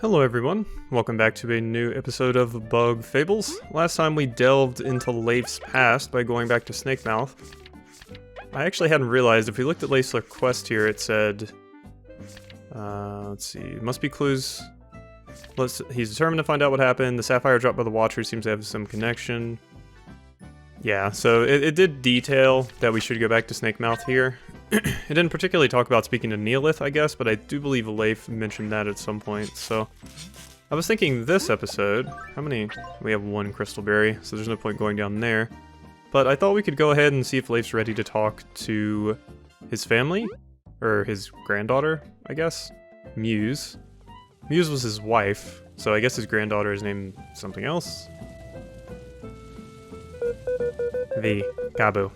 Hello everyone, welcome back to a new episode of Fables. Last time we delved into Leif's past by going back to Snakemouth. I actually hadn't realized, if we looked at Leif's quest here, it said... let's see, must be clues. He's determined to find out what happened. The sapphire dropped by the Watcher seems to have some connection. Yeah, so it did detail that we should go back to Snakemouth here. It didn't particularly talk about speaking to Neolith, I guess, but I do believe Leif mentioned that at some point, so... I was thinking this episode... How many? We have one crystal berry, so there's no point going down there. But I thought we could go ahead and see if Leif's ready to talk to his family? Or his granddaughter, I guess? Muse. Muse was his wife, so I guess his granddaughter is named something else. Kabbu.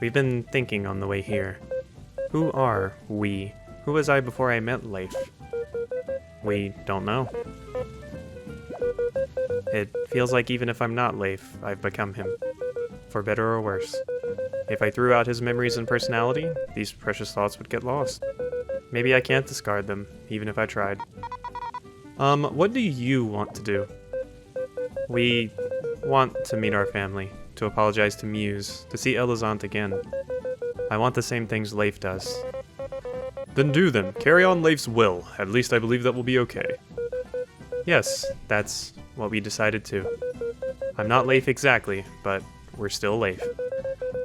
We've been thinking on the way here. Who are we? Who was I before I met Leif? We don't know. It feels like even if I'm not Leif, I've become him. For better or worse. If I threw out his memories and personality, these precious thoughts would get lost. Maybe I can't discard them, even if I tried. What do you want to do? We want to meet our family, to apologize to Muse, to see Elizant again. I want the same things Leif does. Then do them. Carry on Leif's will. At least I believe that will be okay. Yes, that's what we decided to. I'm not Leif exactly, but we're still Leif.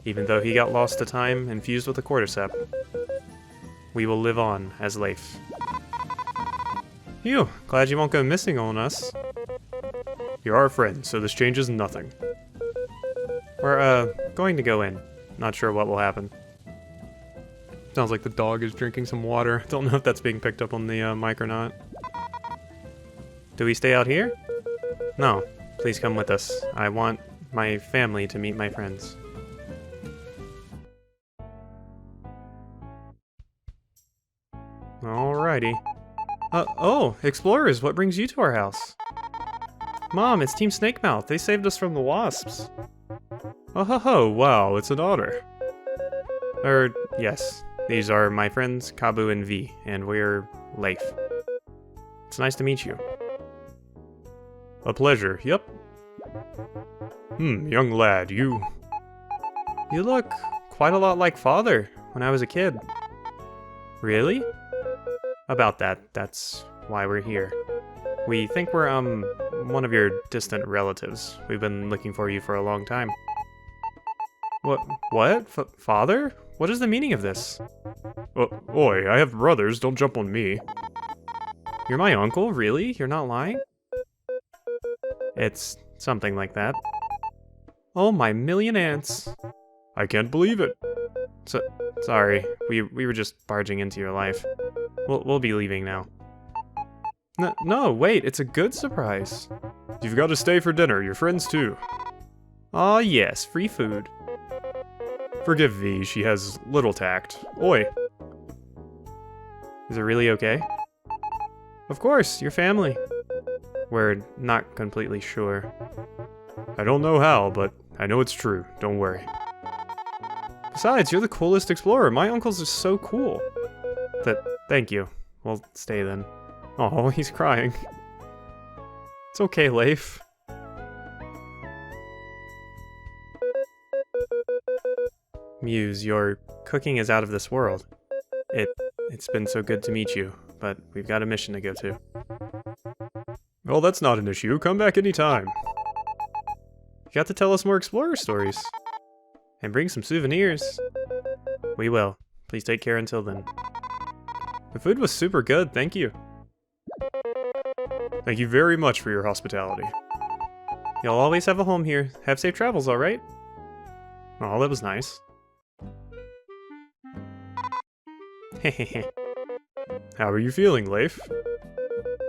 Even though he got lost to time and fused with the cordyceps. We will live on as Leif. Phew, glad you won't go missing on us. You're our friend, so this changes nothing. We're, going to go in. Not sure what will happen. Sounds like the dog is drinking some water. Don't know if that's being picked up on the mic or not. Do we stay out here? No. Please come with us. I want my family to meet my friends. Alrighty. Oh, explorers, what brings you to our house? Mom, it's Team Snakemouth. They saved us from the wasps. Oh ho ho, wow, it's an honor. Yes. These are my friends, Kabbu and V, and we're Leif. It's nice to meet you. A pleasure, yep. Young lad, you look quite a lot like Father when I was a kid. Really? About that, that's why we're here. We think we're, one of your distant relatives. We've been looking for you for a long time. What? Father? What is the meaning of this? Oi, I have brothers, don't jump on me. You're my uncle? Really? You're not lying? It's something like that. Oh, my million aunts. I can't believe it. Sorry, we were just barging into your life. We'll be leaving now. No, wait, it's a good surprise. You've got to stay for dinner, your friends too. Aw, yes, free food. Forgive V, she has little tact. Oi. Is it really okay? Of course, your family. We're not completely sure. I don't know how, but I know it's true, don't worry. Besides, you're the coolest explorer. My uncles are so cool. Thank you. We'll stay then. Oh, he's crying. It's okay, Leif. Muse, your cooking is out of this world. It's been so good to meet you, but we've got a mission to go to. Well, that's not an issue. Come back anytime. You got to tell us more explorer stories. And bring some souvenirs. We will. Please take care until then. The food was super good, thank you. Thank you very much for your hospitality. You'll always have a home here. Have safe travels, alright? Oh, that was nice. Hehehe. How are you feeling, Leif?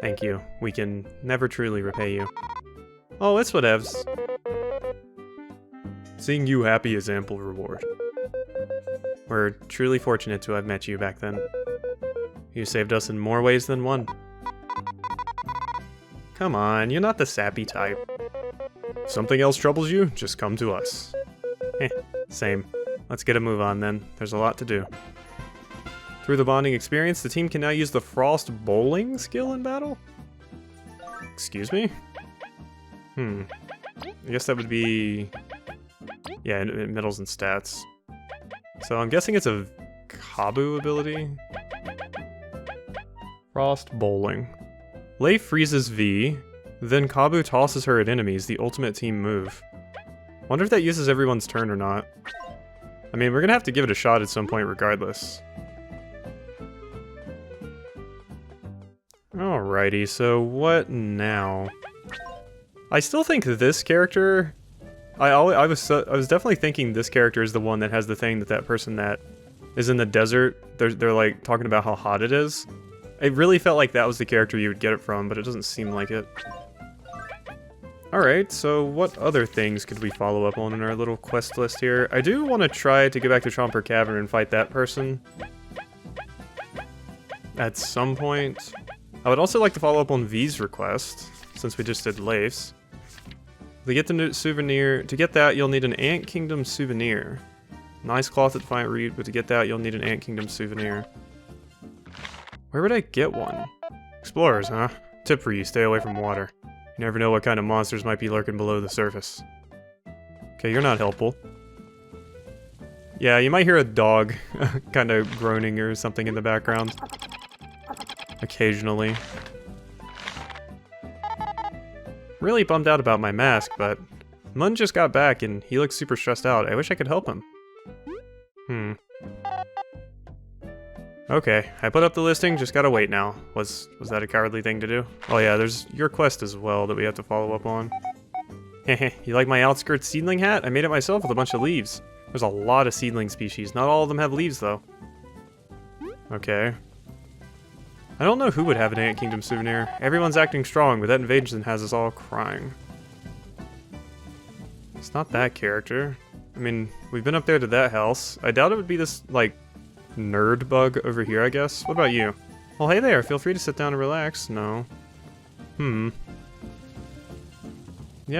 Thank you. We can never truly repay you. Oh, it's whatevs. Seeing you happy is ample reward. We're truly fortunate to have met you back then. You saved us in more ways than one. Come on, you're not the sappy type. If something else troubles you, just come to us. Same. Let's get a move on then. There's a lot to do. Through the bonding experience, the team can now use the Frost Bowling skill in battle? Excuse me? I guess that would be... yeah, medals and stats. So I'm guessing it's a Kabbu ability? Frost Bowling. Leif freezes V, then Kabbu tosses her at enemies, the ultimate team move. Wonder if that uses everyone's turn or not. I mean, we're gonna have to give it a shot at some point regardless. Alrighty, so what now? I still think this character... I was definitely thinking this character is the one that has the thing that person that is in the desert, they're like talking about how hot it is. It really felt like that was the character you would get it from, but it doesn't seem like it. Alright, so what other things could we follow up on in our little quest list here? I do want to try to go back to Chomper Cavern and fight that person. At some point. I would also like to follow up on V's request, since we just did Leif's. To get the new souvenir, to get that you'll need an Ant Kingdom souvenir. Nice cloth at Defiant Reed, but to get that you'll need an Ant Kingdom souvenir. Where would I get one? Explorers, huh? Tip for you, stay away from water. You never know what kind of monsters might be lurking below the surface. Okay, you're not helpful. Yeah, you might hear a dog kind of groaning or something in the background. Occasionally. Really bummed out about my mask, but Mun just got back and he looks super stressed out. I wish I could help him. Okay, I put up the listing, just gotta wait now. Was that a cowardly thing to do? Oh yeah, there's your quest as well that we have to follow up on. Heh, you like my outskirts seedling hat? I made it myself with a bunch of leaves. There's a lot of seedling species. Not all of them have leaves though. Okay. I don't know who would have an Ant Kingdom souvenir. Everyone's acting strong, but that invasion has us all crying. It's not that character. I mean, we've been up there to that house. I doubt it would be this, like, nerd bug over here, I guess. What about you? Well, hey there, feel free to sit down and relax. No. Yeah,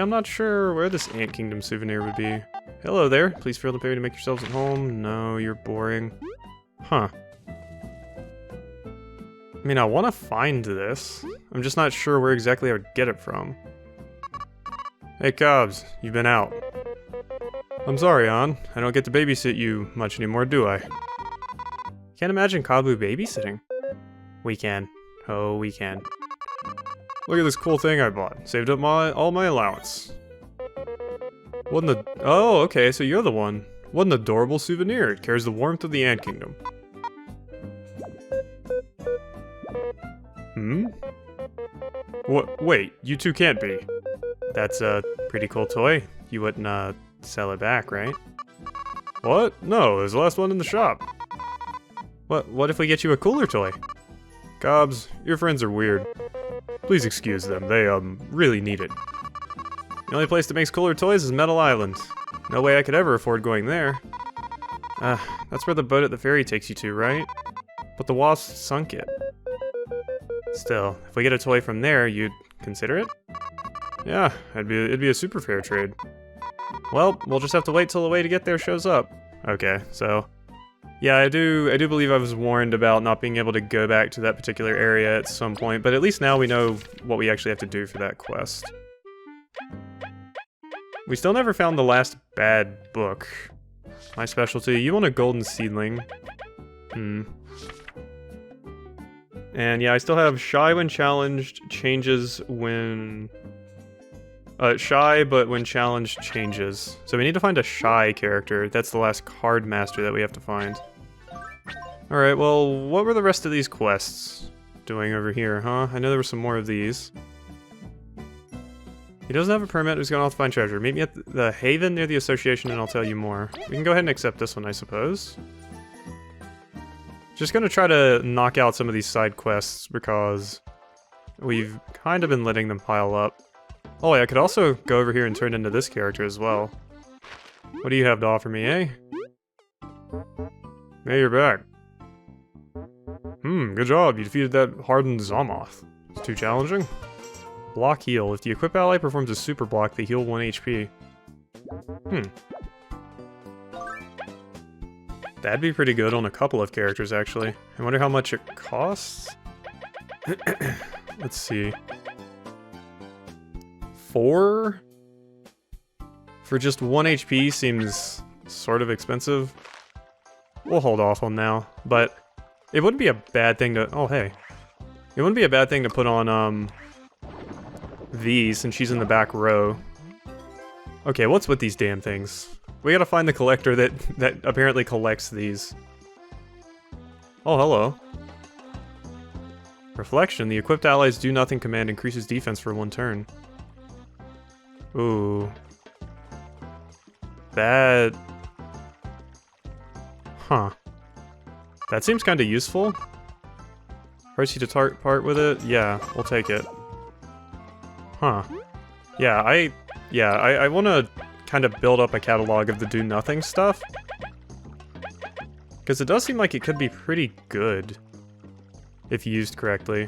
I'm not sure where this Ant Kingdom souvenir would be. Hello there, please feel free to make yourselves at home. No, you're boring. Huh. I mean, I want to find this. I'm just not sure where exactly I would get it from. Hey, Cobbs, you've been out. I'm sorry, An. I don't get to babysit you much anymore, do I? Can't imagine Kabbu babysitting. We can. Oh, we can. Look at this cool thing I bought. Saved up all my allowance. Oh, okay, so you're the one. What an adorable souvenir. It carries the warmth of the Ant Kingdom. What? Wait, you two can't be. That's a pretty cool toy. You wouldn't, sell it back, right? What? No, it was the last one in the shop. What if we get you a cooler toy? Cobbs, your friends are weird. Please excuse them, they, really need it. The only place that makes cooler toys is Metal Island. No way I could ever afford going there. That's where the boat at the ferry takes you to, right? But the wasp sunk it. Still, if we get a toy from there, you'd consider it? Yeah, it'd be a super fair trade. Well, we'll just have to wait till the way to get there shows up. Okay, so... yeah, I do believe I was warned about not being able to go back to that particular area at some point, but at least now we know what we actually have to do for that quest. We still never found the last bad book. My specialty, you want a golden seedling. And yeah, I still have shy when challenged, changes when... shy, but when challenged, changes. So we need to find a shy character. That's the last card master that we have to find. Alright, well, what were the rest of these quests doing over here, huh? I know there were some more of these. He doesn't have a permit, he's going off to find treasure. Meet me at the Haven near the Association and I'll tell you more. We can go ahead and accept this one, I suppose. Just gonna try to knock out some of these side quests because we've kind of been letting them pile up. Oh, I could also go over here and turn into this character as well. What do you have to offer me, eh? Hey, you're back. Good job. You defeated that hardened Zamoth. It's too challenging? Block heal. If the equip ally performs a super block, they heal 1 HP. That'd be pretty good on a couple of characters, actually. I wonder how much it costs? Let's see. 4 for just 1 HP seems sort of expensive. We'll hold off on now, but it wouldn't be a bad thing to... Oh, hey. It wouldn't be a bad thing to put on, these, since she's in the back row. Okay, what's with these damn things? We gotta find the collector that apparently collects these. Oh, hello. Reflection. The equipped allies do nothing command increases defense for 1 turn. Ooh. That... Huh. That seems kinda useful. Price you to part with it? Yeah, we'll take it. Huh. Yeah, I wanna kind of build up a catalog of the do-nothing stuff. Because it does seem like it could be pretty good. If used correctly.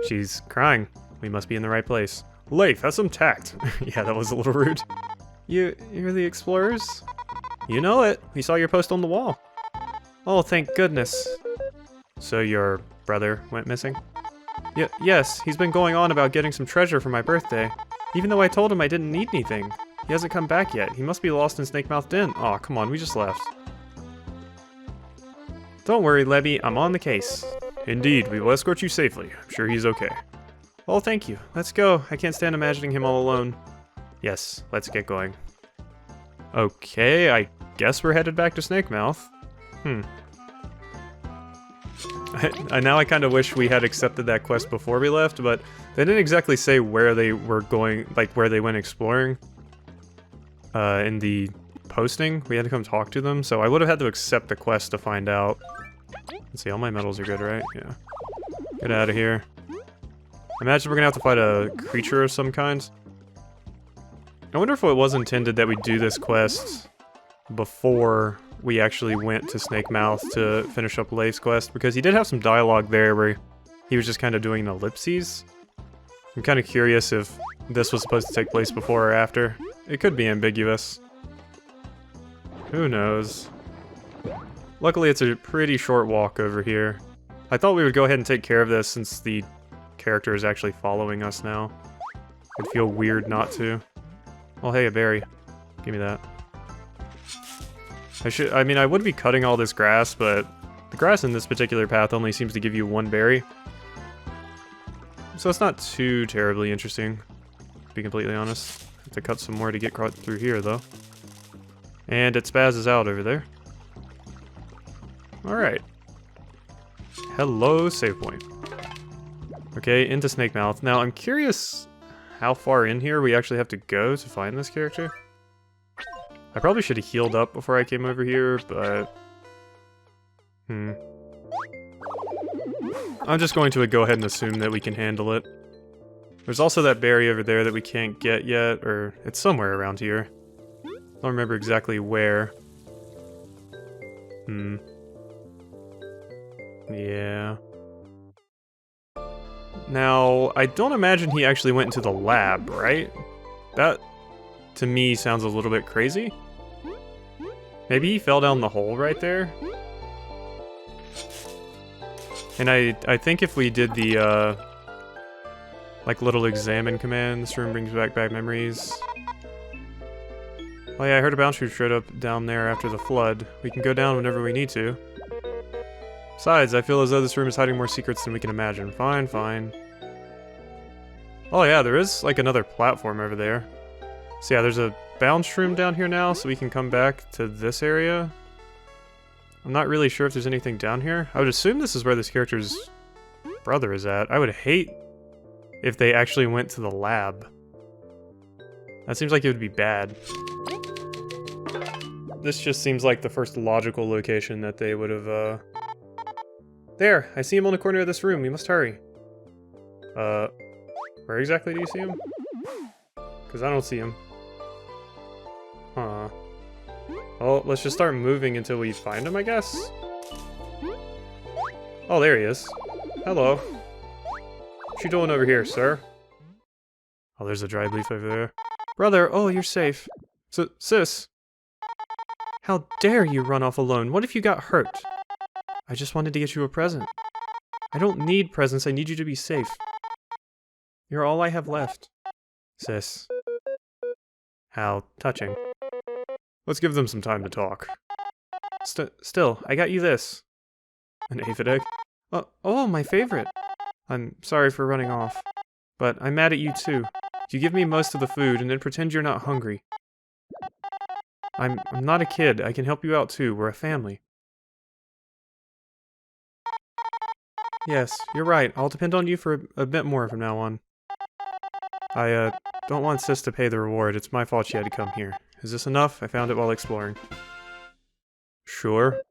She's crying. We must be in the right place. Leif, have some tact. Yeah, that was a little rude. You're the explorers? You know it. We saw your post on the wall. Oh, thank goodness. So your brother went missing? Yes, he's been going on about getting some treasure for my birthday. Even though I told him I didn't need anything. He hasn't come back yet. He must be lost in Snakemouth Den. Aw, come on, we just left. Don't worry, Lebby, I'm on the case. Indeed, we will escort you safely. I'm sure he's okay. Oh, thank you. Let's go. I can't stand imagining him all alone. Yes, let's get going. Okay, I guess we're headed back to Snakemouth. Now I kind of wish we had accepted that quest before we left, but they didn't exactly say where they were going, like where they went exploring. In the posting, we had to come talk to them, so I would have had to accept the quest to find out. Let's see, all my medals are good, right? Yeah. Get out of here. Imagine we're gonna have to fight a creature of some kind. I wonder if it was intended that we do this quest before we actually went to Snakemouth to finish up Leif's quest, because he did have some dialogue there where he was just kind of doing an ellipses. I'm kind of curious if this was supposed to take place before or after. It could be ambiguous. Who knows? Luckily, it's a pretty short walk over here. I thought we would go ahead and take care of this since the character is actually following us now. It'd feel weird not to. Oh, hey, a berry. Give me that. I mean, I would be cutting all this grass, but the grass in this particular path only seems to give you 1 berry. So it's not too terribly interesting, to be completely honest. Have to cut some more to get caught through here, though. And it spazzes out over there. Alright. Hello, save point. Okay, into Snakemouth. Now, I'm curious how far in here we actually have to go to find this character. I probably should have healed up before I came over here, but... I'm just going to go ahead and assume that we can handle it. There's also that berry over there that we can't get yet, or it's somewhere around here. I don't remember exactly where. Yeah. Now, I don't imagine he actually went into the lab, right? That, to me, sounds a little bit crazy. Maybe he fell down the hole right there? And I think if we did the, like, little examine command, this room brings back bad memories. Oh yeah, I heard a bounce shooter showed up down there after the flood. We can go down whenever we need to. Besides, I feel as though this room is hiding more secrets than we can imagine. Fine, fine. Oh yeah, there is, like, another platform over there. So yeah, there's a bounce room down here now, so we can come back to this area. I'm not really sure if there's anything down here. I would assume this is where this character's brother is at. I would hate if they actually went to the lab. That seems like it would be bad. This just seems like the first logical location that they would have, There! I see him on the corner of this room. We must hurry. Where exactly do you see him? Because I don't see him. Huh. Well, let's just start moving until we find him, I guess? Oh, there he is. Hello. What you doing over here, sir? Oh, there's a dried leaf over there. Brother, oh, you're safe. Sis. How dare you run off alone? What if you got hurt? I just wanted to get you a present. I don't need presents, I need you to be safe. You're all I have left. Sis. How touching. Let's give them some time to talk. Still, I got you this. An aphid egg? Oh, my favorite. I'm sorry for running off. But I'm mad at you too. You give me most of the food and then pretend you're not hungry. I'm not a kid. I can help you out too. We're a family. Yes, you're right. I'll depend on you for a bit more from now on. I, don't want Sis to pay the reward. It's my fault she had to come here. Is this enough? I found it while exploring. Sure.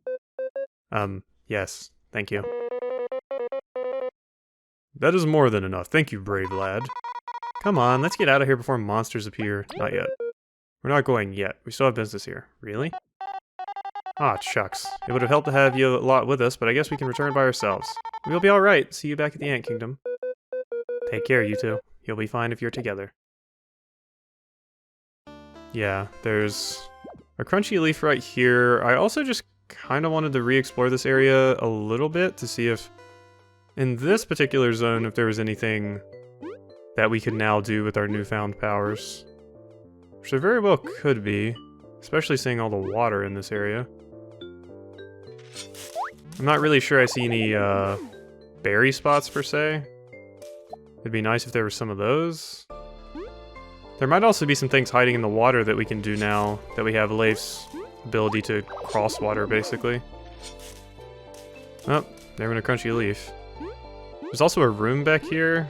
Yes. Thank you. That is more than enough. Thank you, brave lad. Come on, let's get out of here before monsters appear. Not yet. We're not going yet. We still have business here. Really? Ah, shucks. It would have helped to have you a lot with us, but I guess we can return by ourselves. We'll be alright. See you back at the Ant Kingdom. Take care, you two. You'll be fine if you're together. Yeah, there's a crunchy leaf right here. I also just kind of wanted to re-explore this area a little bit to see if, in this particular zone, if there was anything that we could now do with our newfound powers. Which there very well could be, especially seeing all the water in this area. I'm not really sure I see any berry spots per se. It'd be nice if there were some of those. There might also be some things hiding in the water that we can do now that we have Leif's ability to cross water, basically. Oh, there went a crunchy leaf. There's also a room back here.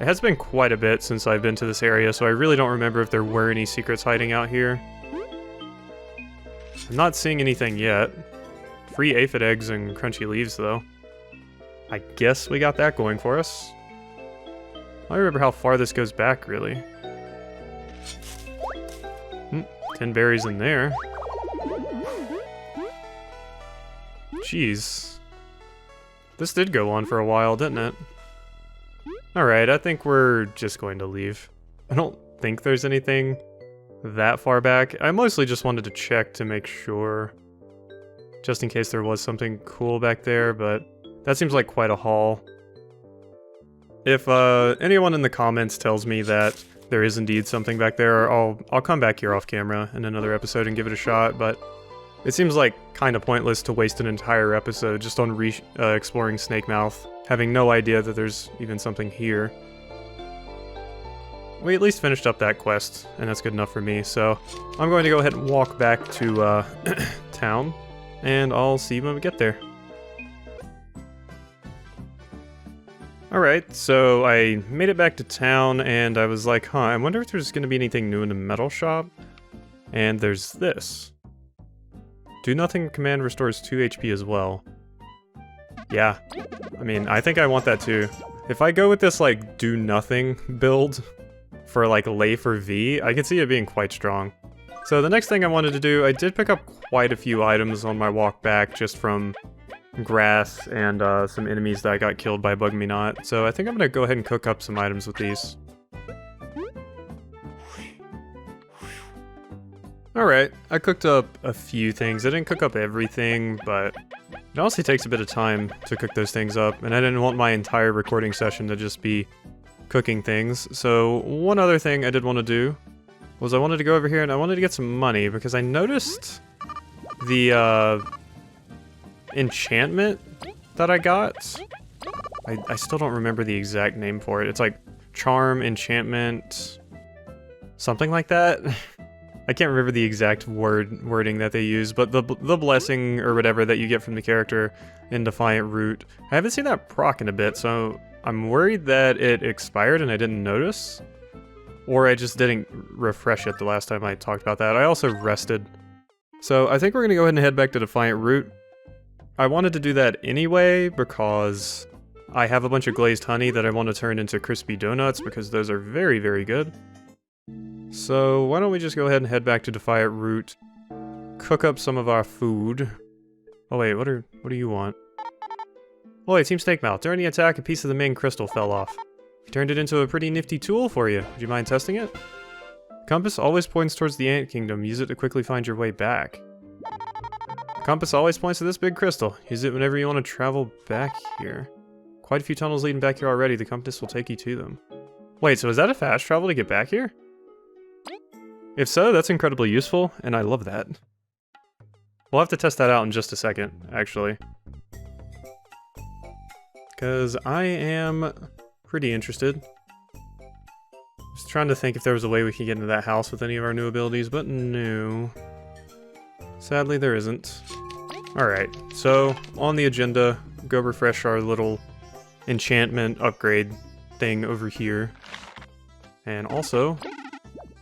It has been quite a bit since I've been to this area, so I really don't remember if there were any secrets hiding out here. I'm not seeing anything yet. Free aphid eggs and crunchy leaves, though. I guess we got that going for us. I don't remember how far this goes back, really. 10 berries in there. Jeez. This did go on for a while, didn't it? Alright, I think we're just going to leave. I don't think there's anything that far back. I mostly just wanted to check to make sure. Just in case there was something cool back there, but that seems like quite a haul. If anyone in the comments tells me that there is indeed something back there, I'll come back here off camera in another episode and give it a shot, but it seems like kind of pointless to waste an entire episode just on exploring Snakemouth, having no idea that there's even something here. We at least finished up that quest, and that's good enough for me, so I'm going to go ahead and walk back to town, and I'll see you when we get there. Alright, so I made it back to town, and I was like, I wonder if there's going to be anything new in the metal shop. And there's this. Do nothing command restores 2 HP as well. Yeah, I mean, I think I want that too. If I go with this, like, do nothing build for, like, Leif or V, I can see it being quite strong. So the next thing I wanted to do, I did pick up quite a few items on my walk back just from grass and some enemies that I got killed by Bug Me Not. So I think I'm gonna go ahead and cook up some items with these. Alright, I cooked up a few things. I didn't cook up everything, but it honestly takes a bit of time to cook those things up, and I didn't want my entire recording session to just be cooking things. So one other thing I did want to do was I wanted to go over here and I wanted to get some money because I noticed the enchantment that I got. I still don't remember the exact name for it. It's like charm, enchantment, something like that. I can't remember the exact wording that they use, but the blessing or whatever that you get from the character in Defiant Root. I haven't seen that proc in a bit, so I'm worried that it expired and I didn't notice. Or I just didn't refresh it the last time I talked about that. I also rested. So I think we're going to go ahead and head back to Defiant Root. I wanted to do that anyway because I have a bunch of glazed honey that I want to turn into crispy donuts because those are very, very good. So why don't we just go ahead and head back to Defiant Root, cook up some of our food. Oh wait, what do you want? Oh wait, Team Snakemouth, during the attack a piece of the main crystal fell off. We turned it into a pretty nifty tool for you. Would you mind testing it? The compass always points towards the Ant Kingdom. Use it to quickly find your way back. The compass always points to this big crystal. Use it whenever you want to travel back here. Quite a few tunnels leading back here already. The compass will take you to them. Wait, so is that a fast travel to get back here? If so, that's incredibly useful, and I love that. We'll have to test that out in just a second, actually. Because I am pretty interested. Just trying to think if there was a way we could get into that house with any of our new abilities, but no. Sadly, there isn't. Alright, so on the agenda, go refresh our little enchantment upgrade thing over here. And also,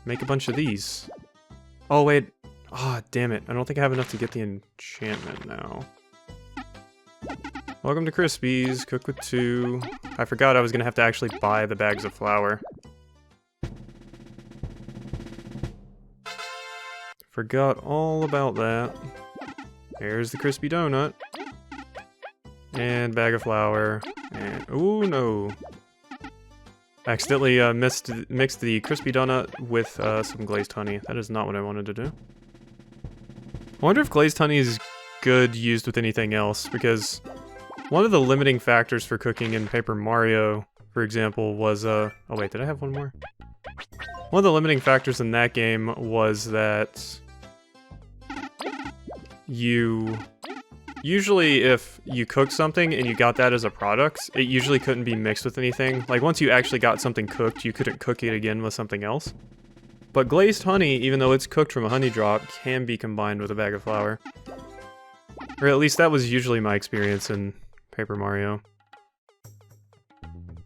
make a bunch of these. Oh, wait. Ah, oh, damn it. I don't think I have enough to get the enchantment now. Welcome to Crispies. Cook with 2. I forgot I was going to have to actually buy the bags of flour. Forgot all about that. There's the crispy donut. And bag of flour. And ooh, no. Accidentally mixed the crispy donut with some glazed honey. That is not what I wanted to do. I wonder if glazed honey is good used with anything else, because one of the limiting factors for cooking in Paper Mario, for example, was oh wait, did I have one more? One of the limiting factors in that game was that usually if you cooked something and you got that as a product, it usually couldn't be mixed with anything. Like once you actually got something cooked, you couldn't cook it again with something else. But glazed honey, even though it's cooked from a honey drop, can be combined with a bag of flour. Or at least that was usually my experience in Paper Mario.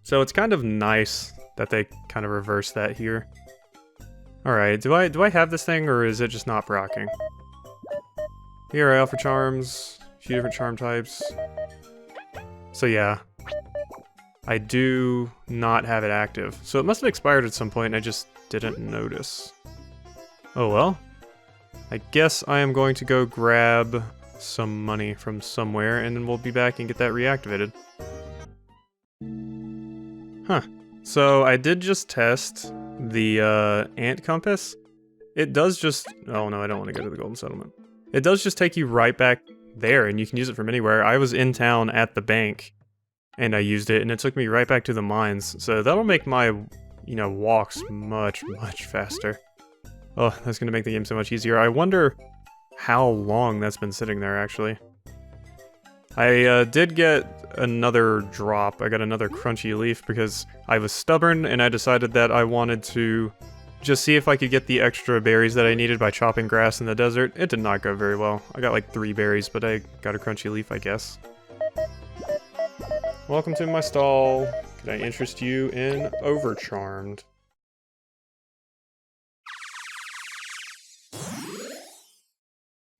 So it's kind of nice that they kind of reverse that here. Alright, do I have this thing, or is it just not proccing? Here I offer charms, a few different charm types. So yeah, I do not have it active. So it must have expired at some point and I just didn't notice. Oh well. I guess I am going to go grab some money from somewhere and then we'll be back and get that reactivated. Huh. So I did just test the ant compass. It does just... Oh no, I don't want to go to the Golden Settlement. It does just take you right back there and you can use it from anywhere. I was in town at the bank and I used it and it took me right back to the mines. So that'll make my, you know, walks much, much faster. Oh, that's going to make the game so much easier. I wonder how long that's been sitting there, actually. I did get another drop. I got another crunchy leaf because I was stubborn and I decided that I wanted to just see if I could get the extra berries that I needed by chopping grass in the desert. It did not go very well. I got like 3 berries, but I got a crunchy leaf, I guess. Welcome to my stall. Can I interest you in Overcharmed?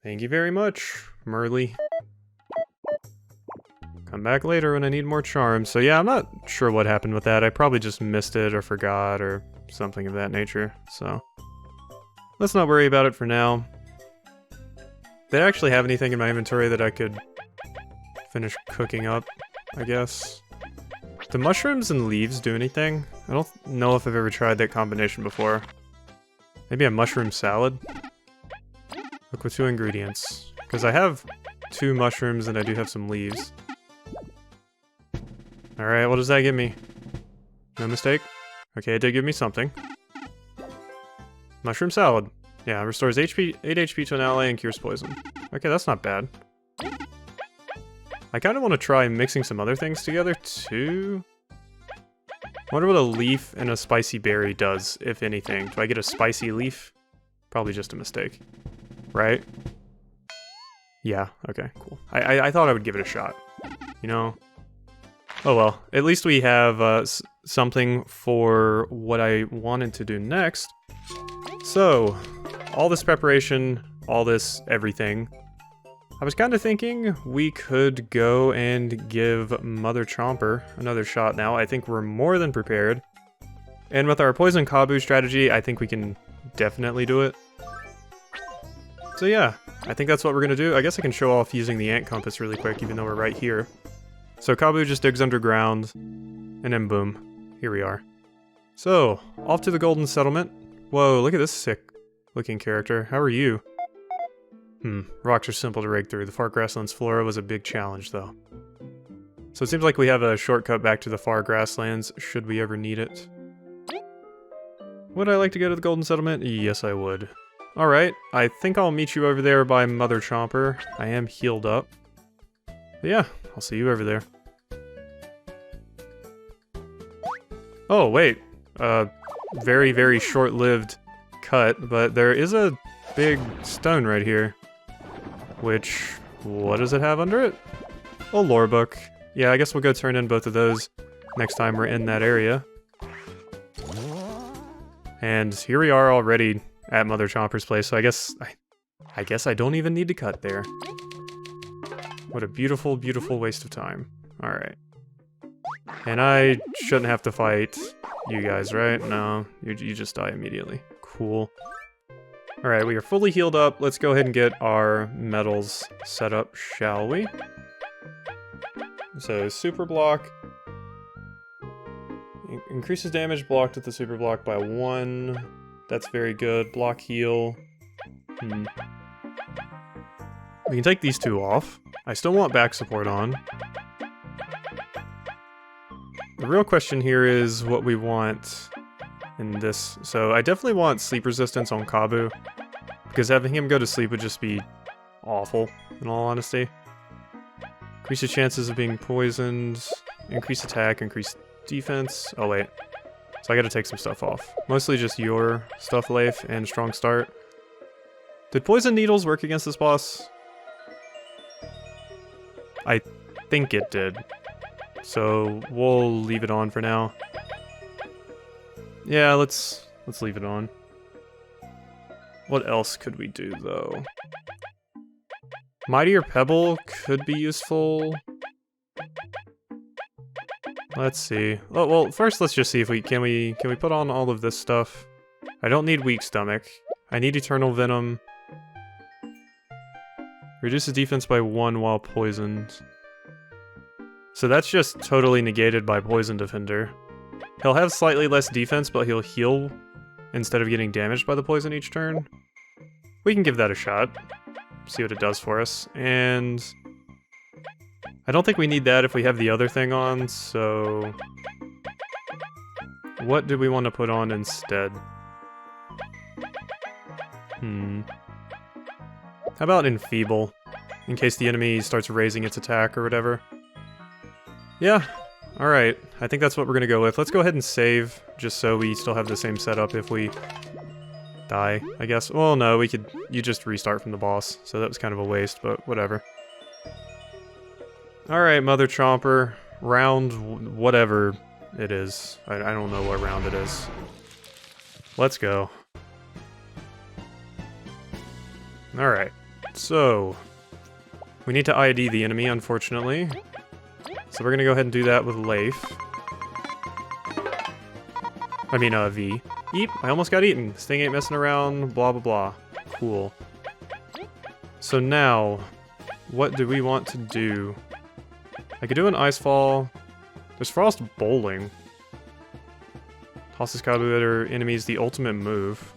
Thank you very much, Merly. Come back later when I need more charms. So yeah, I'm not sure what happened with that. I probably just missed it or forgot or something of that nature. So let's not worry about it for now. Did I actually have anything in my inventory that I could finish cooking up, I guess? Do mushrooms and leaves do anything? I don't know if I've ever tried that combination before. Maybe a mushroom salad? Cook with 2 ingredients. Because I have 2 mushrooms and I do have some leaves. Alright, what does that give me? No mistake? Okay, it did give me something. Mushroom salad. Yeah, restores HP, 8 HP to an ally and cures poison. Okay, that's not bad. I kind of want to try mixing some other things together, too. I wonder what a leaf and a spicy berry does, if anything. Do I get a spicy leaf? Probably just a mistake. Right? Yeah, okay, cool. I thought I would give it a shot. You know? Oh well, at least we have something for what I wanted to do next. So, all this preparation, all this everything. I was kind of thinking we could go and give Mother Chomper another shot now. I think we're more than prepared. And with our Poison Kabbu strategy, I think we can definitely do it. So yeah, I think that's what we're going to do. I guess I can show off using the ant compass really quick, even though we're right here. So Kabbu just digs underground, and then boom, here we are. So, off to the Golden Settlement. Whoa, look at this sick looking character. How are you? Rocks are simple to rig through. The far grasslands flora was a big challenge, though. So it seems like we have a shortcut back to the far grasslands, should we ever need it. Would I like to go to the Golden Settlement? Yes, I would. Alright, I think I'll meet you over there by Mother Chomper. I am healed up. But yeah, I'll see you over there. Oh, wait. Very, very short-lived cut, but there is a big stone right here. Which, what does it have under it? A lore book. Yeah, I guess we'll go turn in both of those next time we're in that area. And here we are already at Mother Chomper's place, so I guess I don't even need to cut there. What a beautiful, beautiful waste of time. Alright. And I shouldn't have to fight you guys, right? No, you just die immediately. Cool. Alright, we are fully healed up. Let's go ahead and get our medals set up, shall we? So, super block. Increases damage blocked with the super block by 1. That's very good. Block heal. We can take these two off. I still want back support on. The real question here is what we want in this. So I definitely want sleep resistance on Kabbu, because having him go to sleep would just be awful, in all honesty. Increase his chances of being poisoned. Increase attack, increase defense. Oh wait. So I gotta take some stuff off. Mostly just your stuff, Leif, and strong start. Did poison needles work against this boss? I think it did. So we'll leave it on for now. Yeah, let's leave it on. What else could we do though? Mightier Pebble could be useful. Let's see. Oh, well, first let's just see if we can we put on all of this stuff. I don't need weak stomach. I need eternal venom. Reduces defense by 1 while poisoned. So that's just totally negated by Poison Defender. He'll have slightly less defense, but he'll heal instead of getting damaged by the poison each turn. We can give that a shot. See what it does for us. And I don't think we need that if we have the other thing on, so what do we want to put on instead? How about Enfeeble? In case the enemy starts raising its attack or whatever. Yeah, alright. I think that's what we're gonna go with. Let's go ahead and save, just so we still have the same setup if we die, I guess. Well, no, you just restart from the boss, so that was kind of a waste, but whatever. Alright, Mother Chomper. Round whatever it is. I don't know what round it is. Let's go. Alright, so we need to ID the enemy, unfortunately. So we're gonna go ahead and do that with Leif. I mean, V. Eep, I almost got eaten. This thing ain't messing around, blah blah blah. Cool. So now, what do we want to do? I could do an Icefall. There's Frost Bowling. Tosses Kabbu at her enemies the ultimate move.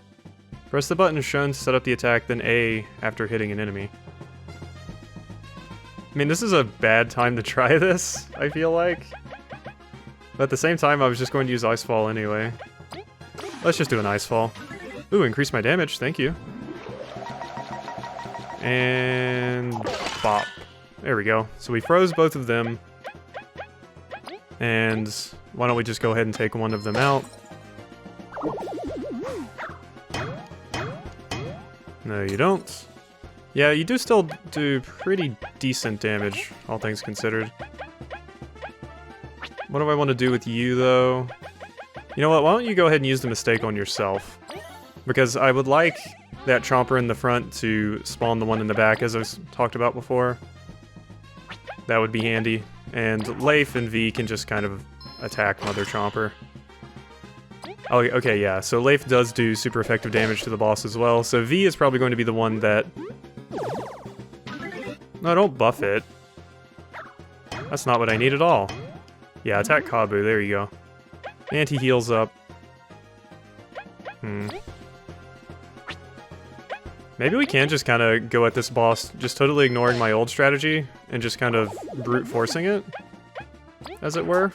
Press the button shown to set up the attack, then A after hitting an enemy. I mean, this is a bad time to try this, I feel like. But at the same time, I was just going to use Icefall anyway. Let's just do an Icefall. Ooh, increase my damage, thank you. And bop. There we go. So we froze both of them. And why don't we just go ahead and take one of them out. No, you don't. Yeah, you do still do pretty decent damage, all things considered. What do I want to do with you, though? You know what, why don't you go ahead and use the mistake on yourself? Because I would like that Chomper in the front to spawn the one in the back, as I talked about before. That would be handy. And Leif and V can just kind of attack Mother Chomper. Oh, okay, yeah, so Leif does do super effective damage to the boss as well, so V is probably going to be the one that... No, don't buff it. That's not what I need at all. Yeah, attack Kabbu, there you go. And he heals up. Maybe we can just kind of go at this boss, just totally ignoring my old strategy, and just kind of brute forcing it, as it were.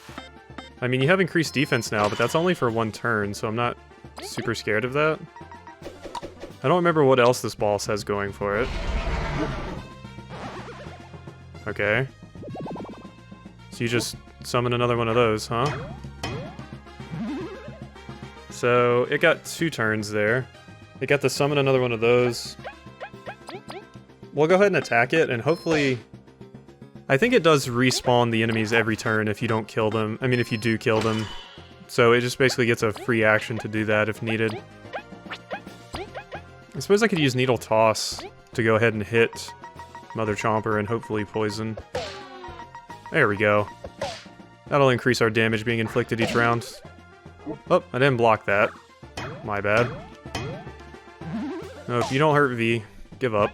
I mean, you have increased defense now, but that's only for 1 turn, so I'm not super scared of that. I don't remember what else this boss has going for it. Okay. So you just summon another one of those, huh? So it got 2 turns there. It got to summon another one of those. We'll go ahead and attack it, and hopefully... I think it does respawn the enemies every turn if you don't kill them. I mean, if you do kill them. So it just basically gets a free action to do that if needed. I suppose I could use Needle Toss to go ahead and hit Mother Chomper and hopefully poison. There we go. That'll increase our damage being inflicted each round. Oh, I didn't block that. My bad. No, if you don't hurt V, give up.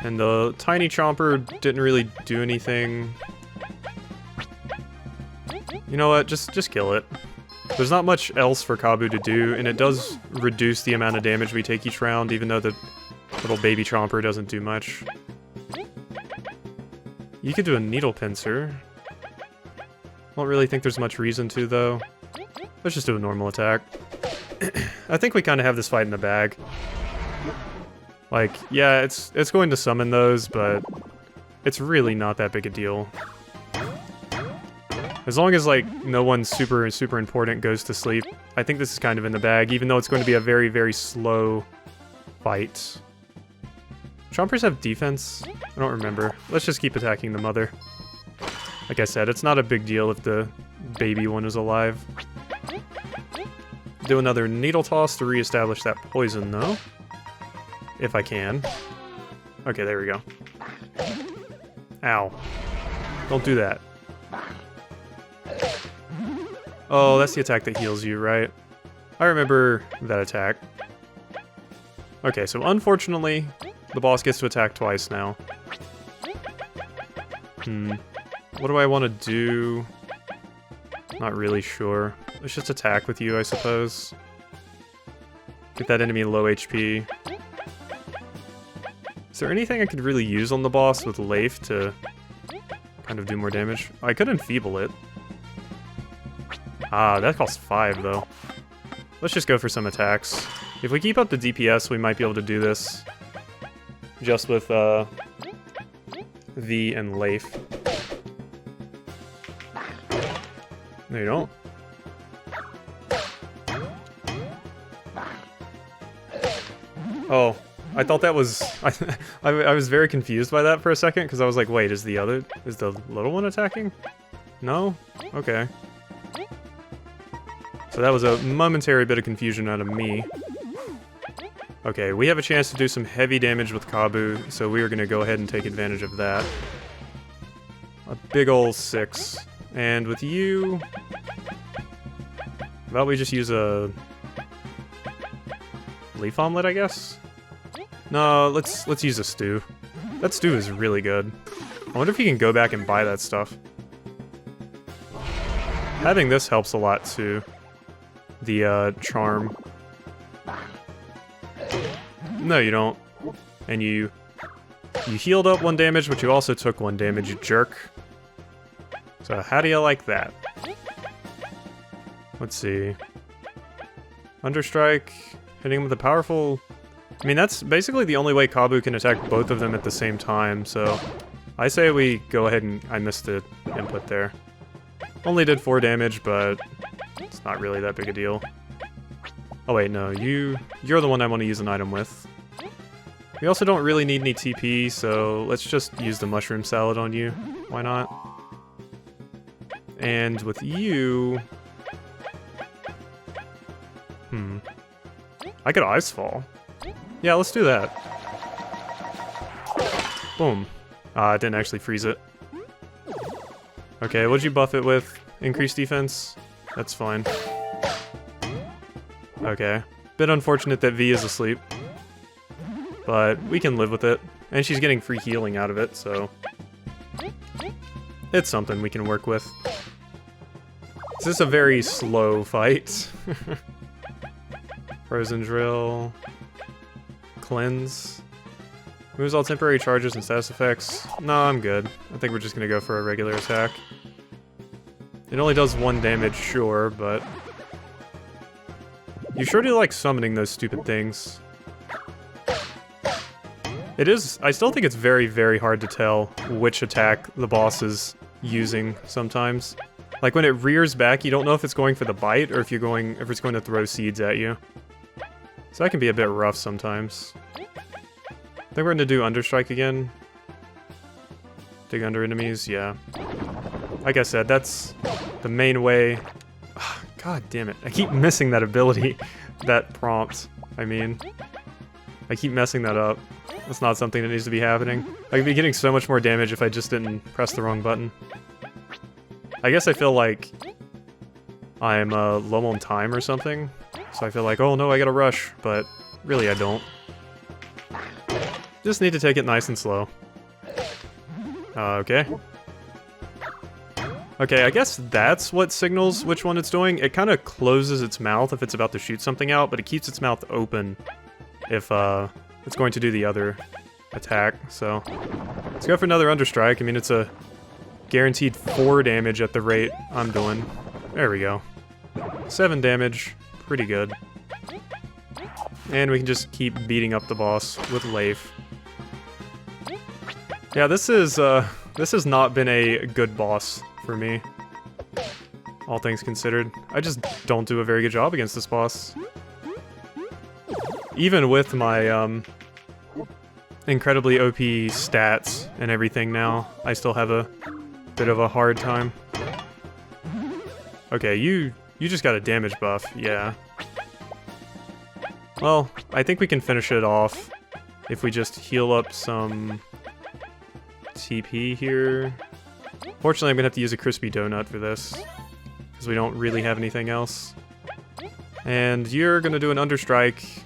And the tiny Chomper didn't really do anything. You know what? Just kill it. There's not much else for Kabbu to do, and it does reduce the amount of damage we take each round, even though the little baby Chomper doesn't do much. You could do a Needle Pincer. I don't really think there's much reason to, though. Let's just do a normal attack. I think we kind of have this fight in the bag. Like, yeah, it's going to summon those, but it's really not that big a deal. As long as, like, no one super important goes to sleep, I think this is kind of in the bag, even though it's going to be a very, very slow fight. Chompers have defense? I don't remember. Let's just keep attacking the mother. Like I said, it's not a big deal if the baby one is alive. Do another Needle Toss to reestablish that poison, though. If I can. Okay, there we go. Ow. Don't do that. Oh, that's the attack that heals you, right? I remember that attack. Okay, so unfortunately, the boss gets to attack twice now. What do I want to do? Not really sure. Let's just attack with you, I suppose. Get that enemy low HP. Is there anything I could really use on the boss with Leif to kind of do more damage? I could enfeeble it. Ah, that costs 5, though. Let's just go for some attacks. If we keep up the DPS, we might be able to do this. Just with, V and Leif. No, you don't. Oh, I thought that was... I was very confused by that for a second, because I was like, wait, is the little one attacking? No? Okay. So that was a momentary bit of confusion out of me. Okay, we have a chance to do some heavy damage with Kabbu, so we are going to go ahead and take advantage of that. A big ol' 6. And with you... How about we just use a... Leaf Omelet, I guess? No, let's use a stew. That stew is really good. I wonder if you can go back and buy that stuff. Having this helps a lot, too. The, charm. No, you don't. And you healed up 1 damage, but you also took 1 damage, you jerk. So how do you like that? Let's see. Understrike, hitting him with a powerful... I mean, that's basically the only way Kabbu can attack both of them at the same time, so... I say we go ahead and... I missed the input there. Only did 4 damage, but... it's not really that big a deal. Oh wait, no, you're the one I want to use an item with. We also don't really need any TP, so let's just use the mushroom salad on you. Why not? And with you... I could Ice Fall. Yeah, let's do that. Boom. Ah, it didn't actually freeze it. Okay, what'd you buff it with? Increased defense? That's fine. Okay. Bit unfortunate that V is asleep. But we can live with it. And she's getting free healing out of it, so... it's something we can work with. This is a very slow fight. Frozen Drill. Cleanse. Moves all temporary charges and status effects. No, I'm good. I think we're just gonna go for a regular attack. It only does 1 damage, sure, but... You sure do like summoning those stupid things. It is... I still think it's very, very hard to tell which attack the boss is using sometimes. Like when it rears back, you don't know if it's going for the bite or if it's going to throw seeds at you. So that can be a bit rough sometimes. I think we're gonna do Understrike again. Dig under enemies, yeah. Like I said, that's the main way. God damn it. I keep missing that ability. That prompt, I mean. I keep messing that up. That's not something that needs to be happening. I could be getting so much more damage if I just didn't press the wrong button. I guess I feel like I'm low on time or something. So I feel like, oh no, I gotta rush. But really I don't. Just need to take it nice and slow. Okay. Okay, I guess that's what signals which one it's doing. It kind of closes its mouth if it's about to shoot something out, but it keeps its mouth open if it's going to do the other attack. So let's go for another Understrike. I mean, it's a guaranteed 4 damage at the rate I'm doing. There we go. 7 damage. Pretty good. And we can just keep beating up the boss with Leif. Yeah, this has not been a good boss for me, all things considered. I just don't do a very good job against this boss. Even with my incredibly OP stats and everything now, I still have a bit of a hard time. Okay, you just got a damage buff, yeah. Well, I think we can finish it off if we just heal up some TP here. Fortunately, I'm gonna have to use a crispy donut for this, because we don't really have anything else. And you're gonna do an Understrike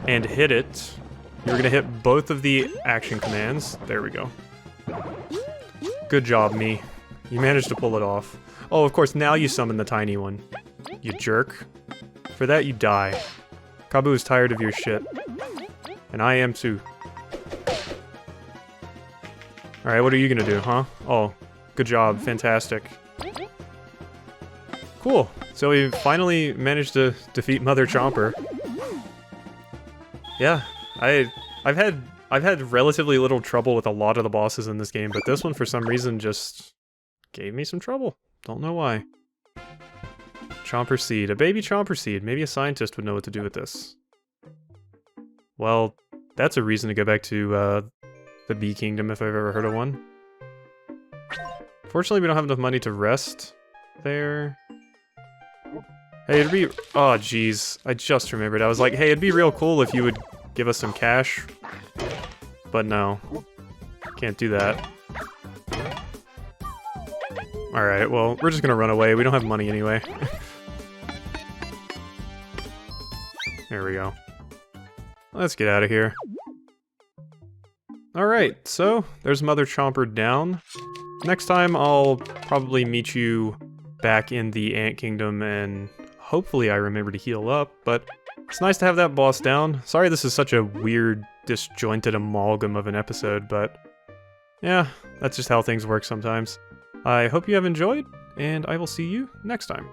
and hit it. You're gonna hit both of the action commands. There we go. Good job, me. You managed to pull it off. Oh, of course, now you summon the tiny one. You jerk. For that, you die. Kabbu is tired of your shit. And I am too. Alright, what are you gonna do, huh? Oh, good job. Fantastic. Cool. So we finally managed to defeat Mother Chomper. Yeah, I've had relatively little trouble with a lot of the bosses in this game, but this one for some reason just gave me some trouble. Don't know why. Chomper seed. A baby Chomper seed. Maybe a scientist would know what to do with this. Well, that's a reason to go back to the Bee Kingdom if I've ever heard of one. Fortunately, we don't have enough money to rest there. Hey, it'd be... Oh, jeez. I just remembered. I was like, hey, it'd be real cool if you would give us some cash. But no. Can't do that. Alright, well, we're just gonna run away. We don't have money anyway. There we go. Let's get out of here. Alright, so there's Mother Chomper down. Next time I'll probably meet you back in the Ant Kingdom and hopefully I remember to heal up, but it's nice to have that boss down. Sorry this is such a weird, disjointed amalgam of an episode, but yeah, that's just how things work sometimes. I hope you have enjoyed, and I will see you next time.